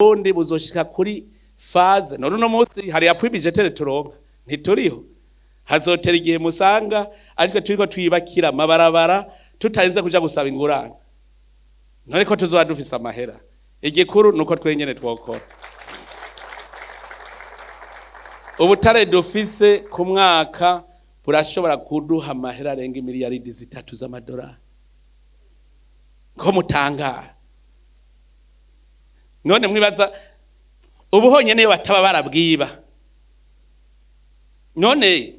ubundi buzoshika kuri faze none no munsi hari appui budgetaire turonka ntituriho hazotera igihe musanga ariko turiko twibakira mabarabara tutarinze kuja gusaba ingurane none ko tuzoba dufise amahera igikuru nuko twenyene twokora ubutare dufise ku mwaka burashobora kuduha amahera arenga miliyaridi 3 z'amadolari ko mutangara none mwibaza ubuhonye niyo bataba barabwiba none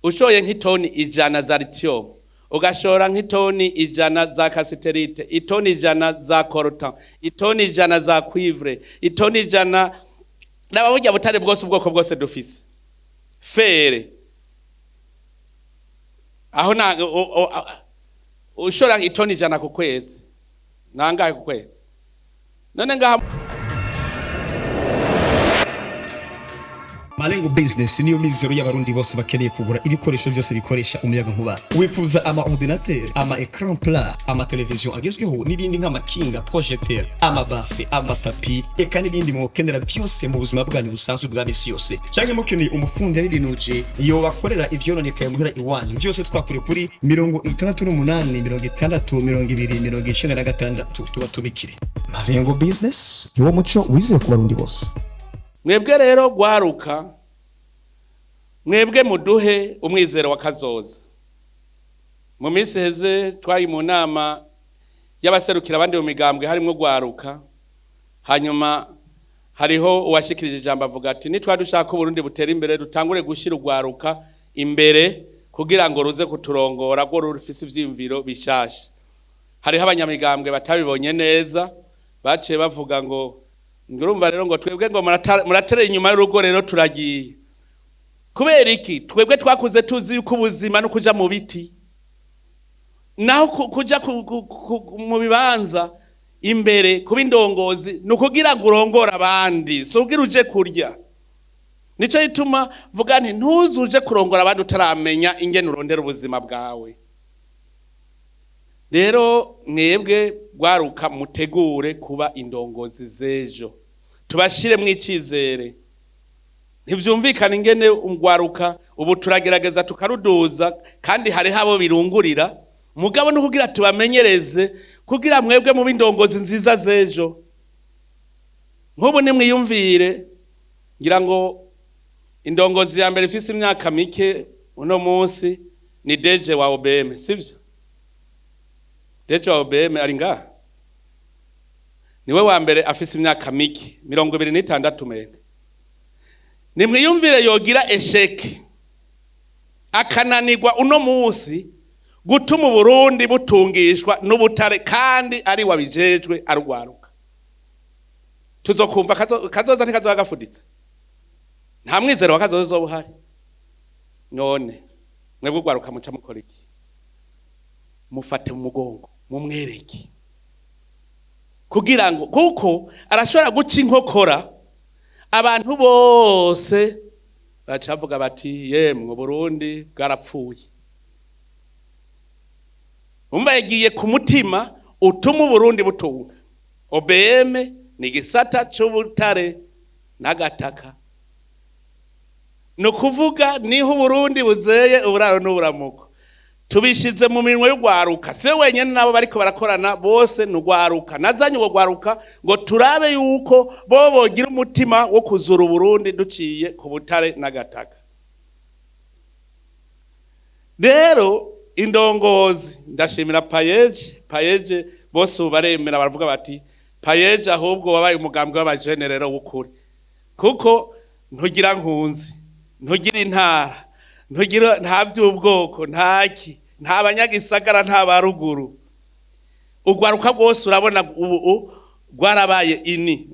ushoye nk'itoni 100 za lithium ugashora nk'itoni 100 za cassiterite itoni 100 za coltan itoni 100 za cuivre itoni 100 n'ababurya butare bwose ubwoko bwose dufise fere aho na ushora itoni 100 ku kwezi nangahe ku kwezi none ngaha Malengo business niyo mizero y'abarundi bose bakeneye kugura ibikoresho byose bikoresha umuyaga nkuba. Wifuza ama ordinateur, ama écran plat, ama television agezweho n'ibindi nk'amakinga, projecteur, ama bafle, ama tapi, eka n'ibindi mwokenera byose mu buzima bwanyu busanzwe bwa bisi yose. Cyangwa mukeneye umufundi y'ibinuje iyo bakorera ivyononekaye muhira iwanyu. Byose twakure kuri 68 tuba tubikire. Malengo business niwo muco wize ku barundi bose. Mwebwe rero gwaruka mwebwe muduhe umwizero wa kazoza mu minsi heze twayi mu nama y'abaserukira abandi mu migambwe harimo gwaruka hanyuma hariho uwashikirije ijambo avuga ati nitwa dushaka Burundi butera imbere dutangure gushira ugwaruka imbere kugira ngo ruze kuturongora go rufise ivyimviro bishasha hariho abanyamigambwe batabibonye neza baciye bavuga ngo ngurumva rero ngo twebwe ngo muratere inyuma y'urugo rero turagiye kubera iki twebwe twakuze tuzi ko ubuzima no kuja mu biti naho kuja mu bibanza imbere kuba indongozi no kugira ngo urongora abandi so ugira uje kurya nico ituma vuga nti ntuzuje kurongora abandi utaramenya ingene urondera ubuzima bwawe rero mwebwe gwaruka mutegure kuba indongozi zejo tubashire mwicizere ntivyumvikana ingene umgwaruka ubu turagerageza tukaruduza kandi hari habo birungurira mugabo no kugira tubamenyereze kugira mwebwe mu bindongozi nziza zejo nk'ubu nimwiyumvire ngira ngo indongozi ya mbere ifise imyaka mike uno munsi ni deje wa OBM sivyo deje wa OBM ari ngaha niwe wa mbere afise imyaka mike 26 menge nimwiyumvire yogira esheke akananirwa uno munsi gutuma Burundi butungishwa n'ubutare kandi ari wabijejwe arugwaruka tuzokumva kazoza ntikazoza gafuditse nta mwizero wa kazoza zobuhari none mwebwe gwaruka muca mukora iki mufate mu mugongo mumwereke kugira ngo kuko arashobora guca inkokora abantu bose bacavuga bati yemwe Burundi bwarapfuye umva yagiye ku mutima utuma Burundi butunga OBM ni igisata c'ubutare n'agataka no kuvuga niho Burundi buzeye uburaro n'uburamuko tubishize mu minwe y'ugwaruka se wenyene nabo bariko barakorana bose n'ugwaruka nazanye ugwaruka ngo turabe yuko bo bogira umutima wo kuzura Burundi duciye ku butare n'agataka rero indongozi ndashimira payeje bose ubaremera baravuga bati payeje ahubwo wabaye umugambwe w'abagenerero w'ukuri kuko ntugira nkunzi ntugira intara ntugira nta by'ubwoko ntaki nta banyagisagara nta baruguru ugwaruka bwose urabona ubu gwarabaye ini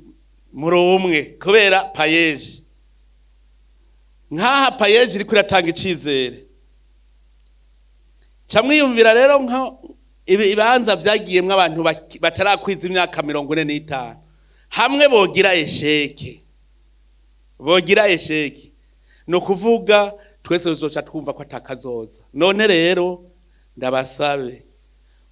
muri umwe kubera payeje nkaha payeje iri kuratanga icizere camwiyumvira rero nka ibibanza byagiyemwe abantu batarakwiza imyaka 45 hamwe bogira esheke no kuvuga twese uzoca twumva ko atakazoza none rero ndabasabe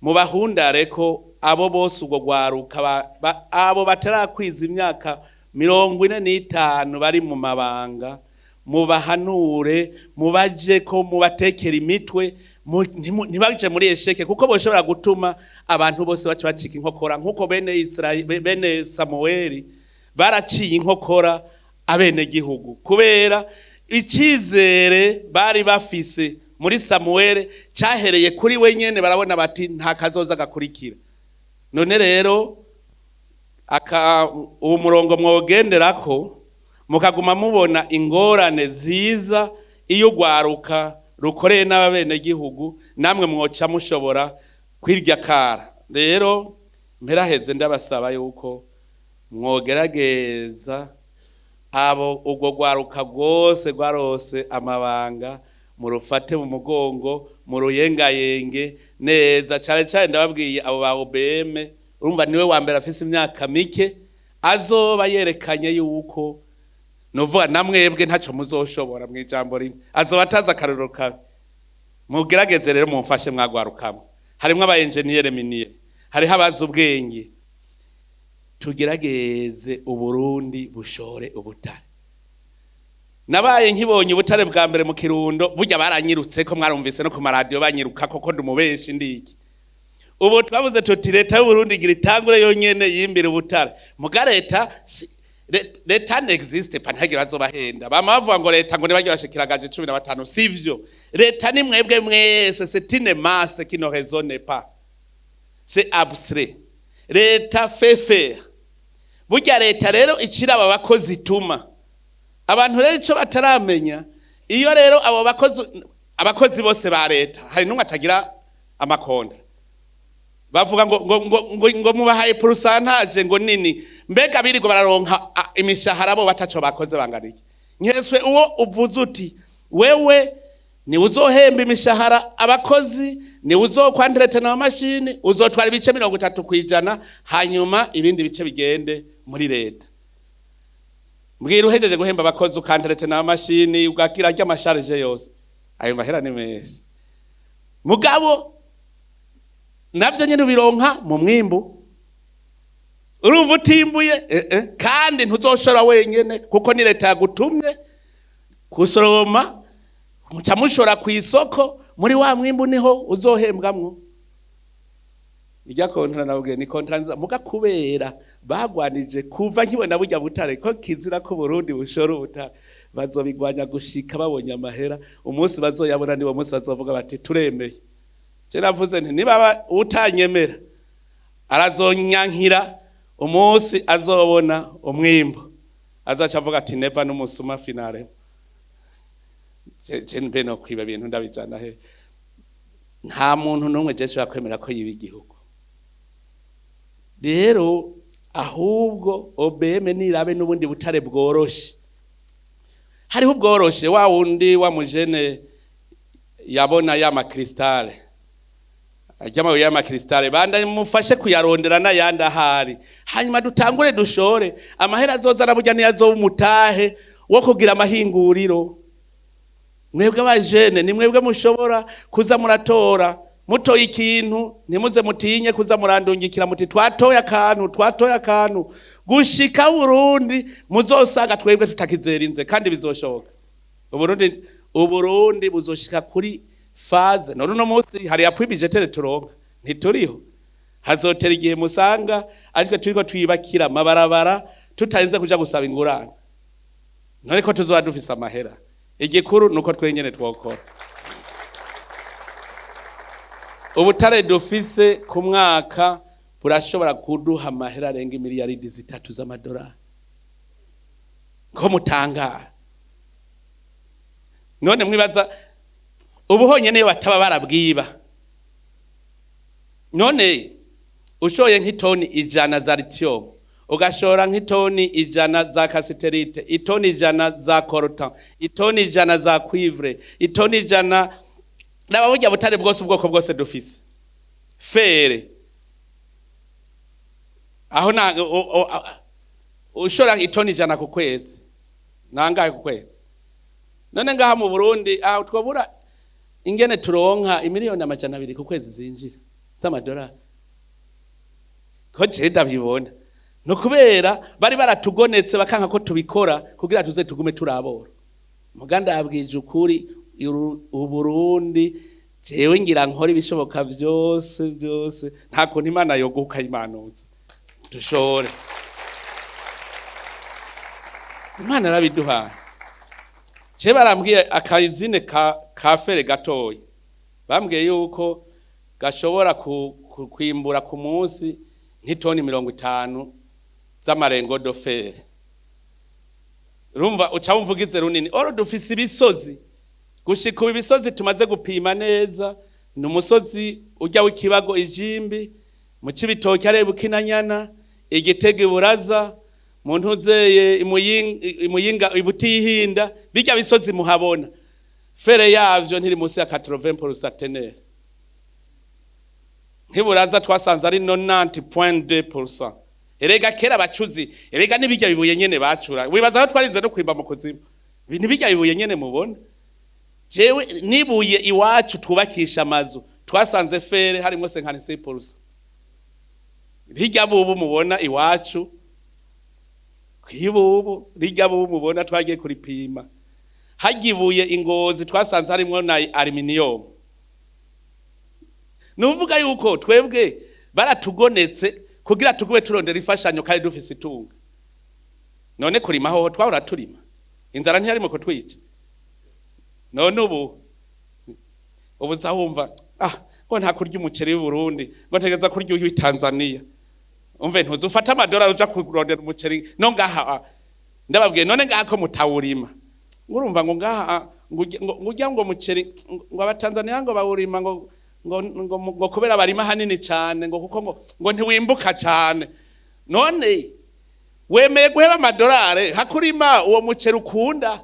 mu bahundare ko abo bose ubwo gwaruka abo batarakwiza imyaka 45 bari mu mabanga, mubahanure, mubaje ko mubatekera imitwe, ntibaje muri esheke kuko boshobora gutuma abantu bose bace bacika inkokora nkuko bene Israeli bene Samueli baraciye inkokora abene gihugu kubera icizere bari bafise muri Samuel cyahereye kuri we nyene, barabona bati nta kazoza gakurikira. None rero uwo murongo mwogenderako mukaguma mubona ingorane ziza iyo ugwaruka rukoreye n'ababene gihugu, namwe mwoca mushobora kwirya kara. Rero mperaheze ndabasaba yuko mwogerageza abo ubwo gwaruka bwose gwarose amabanga murufate mu mugongo, muruyengayenge neza. Cyane cyane ndababwiye abo ba OBM, urumva niwe wa mbere afise imyaka mike, azoba yerekanye yuko novuga namwebwe ntaco muzoshobora mu ijambo rimwe, azoba ataza akarorero kawe. Mugerageze rero mumfashe mwagwarukamo, harimwe aba engineer minier, hariho abazi ubwenge. Tugerageze Uburundi bushore ubutare. Nabaye nkibonye ubutare bwa mbere mu Kirundo, burya baranyirutse ko mwarumvise no ku maradiyo banyiruka koko ndumubeshi ndiki. Ubu twavuze tuti leta y'u Burundi igira itangure yonyene yimbira ubutare. Muga leta n'existe pantagira bazobahenda. Bama bavuga ngo leta ngo nibagira bashikiragaje 15, sivyo. Leta ni mwebwe mwese, c'est une masse qui ne raisonne pas. C'est abstrait. Leta fait faire. Burya leta rero icira aba bakozi tuma. Abantu rero ico bataramenya, iyo rero abo abakozi bose ba leta hari numwe atagira amakonda. Bavuga ngo mubahaye pourcentage ngo nini, mbega birigo bararonka imishahara bo bataco bakoze bangariki. Nyeswe uwo uvuze uti wewe ni uzohemba imishahara abakozi, ni uzokwandirete na mashini, uzotwara ibice 30% hanyuma ibindi bice bigende muri leta. Mbwira uhejeje guhemba abakozi ukandirete na mashini ugakira rya masharge yose, ayo mahera ni menshi. Mugabo navyo nyene bironka mu mwimbu, urumva utimbuye kandi ntuzoshora wenyene kuko ni leta yagutumye kusoroma, muca mushora ku isoko, muri wa mwimbu niho uzohembwamwo. Ijya kontra nabwiye ni kontra nza muga kubera bagwanije kuva nkibona burya butare ko kizira ko Burundi bushora ubutare, bazobigwanya gushika babonye amahera. Umunsi bazoyabona niwo munsi bazovuga bati turemeye. Je navuze nti niba utanyemera arazonyankira umunsi azobona umwimbo, azaca avuga ati never n'umusuma finale. Je mbe no kwiba ibintu ndabijana he. Nta muntu numwe je shaka kwemera ko yiba igihugu. Rero ahubwo OBM nirabe n'ubundi butare bworoshe. Hariho bworoshe wa wundi wa mujene yabona ya makristale. Ajama ya makristale banda mufashe kuyarondera na yanda hari. Hanyuma dutangure dushore amahera azoza arabujya niyazo umutahe wo kugira amahinguriro. Mwebwe abajene ni mwebwe mushobora kuza muratora, mutoye ikintu ntimuze mutinye kuza murandungikira muti twatoya akantu gushika Burundi muzosaga twebwe tutakizerinze kandi bizoshoka. Uburundi buzoshika kuri faze none no munsi hari yapwibijetere turonka ntituriho, hazotera igihe musanga ariko turiko twibakira mabarabara tutarinze kuja gusaba ingurane. None ko tuzoba dufise amahera, igikuru nuko twenyene twokora. Ubutare dufise ku mwaka burashobora kuduha amahera arenga miliyaridi 3 z'amadolari. Ko mutangara. None mwibaza ubuhonye niyo bataba barabwiba. None ushoye nk'itoni 100 za lithium, ugashora nk'itoni 100 za cassiterite, itoni 100 za coltan, itoni 100 za cuivre, itoni 100 n'abujya butare bwose ubwoko bwose dufise. Fere aho na ushora itoni 100 ku kwezi, nangaye ku kwezi. None ngaha mu Burundi aho twobura ingene turonka imiliyoni 200 ku kwezi zinjira z'amadolari. ko je ndabibona no kubera bari baratugonetse bakanka ko tubikora kugira tuze tugume turabora muganda yabwije ukuri uburundi jewe ngira nkora ibishoboka byose nta kuntu Imana yoguka imanuza dushore Imana arabiduhaye je barambwiye akayizine ka fere gatoyi bambwiye yuko gashobora kwimbura ku munsi nk'itoni 50 z'amarengo do fere rumva uca wumvugize runini oro dufise ibisozi gushika ibisozi tumaze gupima neza ni umusozi ujya w'ikibago ijimbi mu Cibitoke areba Kinanyana Igitege Buraza mu ntuzeye imuyinga ibutihinda bijya bisozi muhabona fere yavyo ntiri munsi ya 80% nk'Iburaza twasanze ari 90.2%. Erega kera bacuzi erega nibijya bibuye nyene bacura wibaza aho twarinze no kwimba mu kuzimu nibijya bibuye nyene mubona jewe nibuye iwacu twubakisha amazu twasanze fere harimo 56%. Rijya bubu mubona iwacu kwibubu rijya bubu mubona twagiye kuripima hagibuye ingozi twasanze harimo na aluminium. Nuvuga yuko twebwe baratugonetse kugira tugube turondera ifashanyo kandi dufise itunga none kurima ho twahora turima inzara ntiyarimo ko twica none ubu zahumva ngo nta kurya umuceri w'u Burundi ngo ntegeza kurya uyu Tanzania umve ntuzufata amadolari uja kurondera umuceri no ngaha ndababwiye none ngaha ko mutawurima ngurumva ngo ngaha ngujya ngo umuceri ngo abatanzania ngo bawurima ngo kubera barima hanini cyane ngo kuko ngo ntiwimbuka cyane none wemeye guheba amadolari hakurima uwo muceri ukunda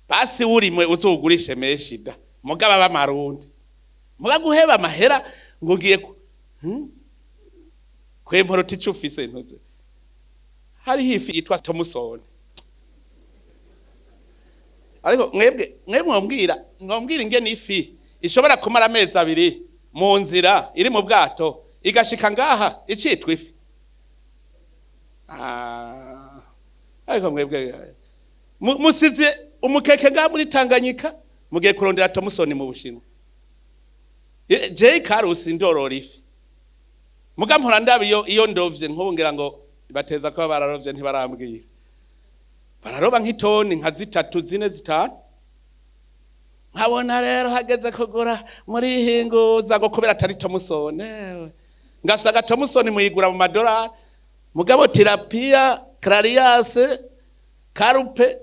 basi urimwe uzogurishe meshida mugaba b'amarundi muga guheba amahera ngo ngiye kwemporo ticufise ntuze hari hifi yitwa Thompson ariko mwebwe mwambwira ingene ifi ishobora kumara amezi 2 mu nzira iri mu bwato igashika ngaha icitwa ifi ariko mwebwe musize umukeke nga muri Tanganyika mugiye kurondera Thompson mu Bushinwa je karusi ndorora ifi muga mpora ndabiyo iyo ndovye nkubungira ngo bateza ko bararovye ntibarambwira bararoba nk'itoni nka 3 4 5 nkabona rero hageze kugura muri hinguza go kubera atari Thompson ngasaga Thompson muyigura mu madolari mugabo terapia Clarias Karupe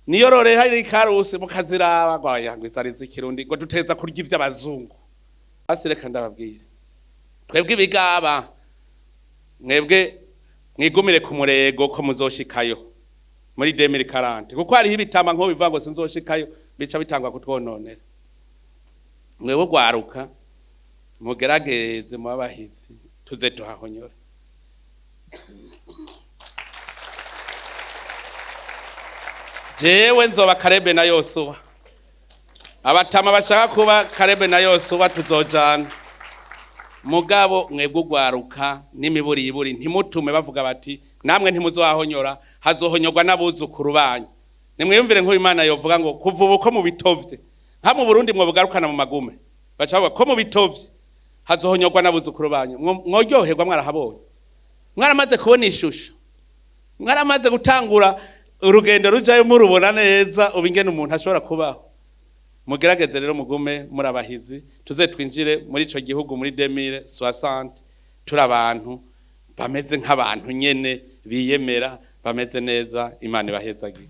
niyo rore hari karusi mukaziraba gwayangwiza ari zikirundi ngo duteza kurya ivy'abazungu asireka ndababwira twebwe ibigaba mwebwe mwigumire ku murego ko muzoshikayo muri 2040 kuko hari ibitama nko bivuga ngo sinzoshikayo bica bitangwa kutwononera mwewe gwaruka mugerageze mu babahizi tuze tuhahonyora jewe nzoba Karebe na Yosuwa abatama bashaka kuba Karebe na Yosuwa tuzojana mugabo mwebwe gwaruka n'imiburiburi ntimutume bavuga bati namwe ntimuzohahonyora hazohonyorwa n'abuzukuru banyu nimwiyumvire nko Imana yovuga ngo kuva uko mu bitovye nka mu Burundi mwo bugarukana mu magume bacavuga ko mu bitovye hazohonyorwa n'abuzukuru banyu mworyoherwa mwarahabonye mwaramaze kubona ishusho mwaramaze gutangura urugendo rujayo murubona neza ubingene umuntu ashobora kubaho mugerageze rero mugume muri abahizi tuze twinjire muri ico gihugu muri 2060 turi abantu bameze nk'abantu nyene biyemera bameze neza Imana ibahezagiye.